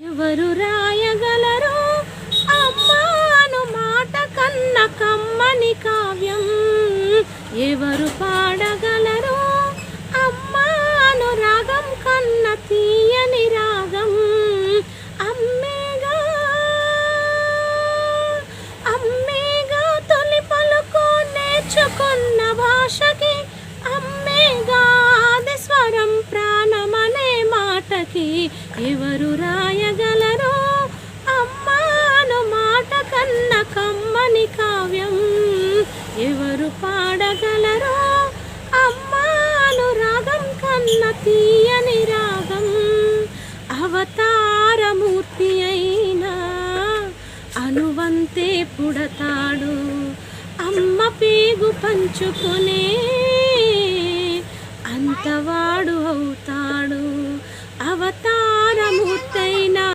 ఎవరు రాయగలరు అమ్మాను మాట కన్న కమ్మని కావ్యం? ఎవరు పాడగలరు అమ్మాను రాగం కన్న తీయని రాగం? అమ్మేగా అమ్మేగా తొలి పలుకు నేర్చుకున్న భాషకి, అమ్మేగా ఆది స్వరం ప్రాణమనే మాటకి. ఎవరు రాయగలరు అమ్మాను మాట కన్న కమ్మని కావ్యం? ఎవరు పాడగలరు అమ్మాను రాగం కన్న తీయని రాగం? అవతారమూర్తి అయినా అనువంతే పుడతాడు, అమ్మ పేగు పంచుకునే అంతవాడు అవుతాడు. అవతార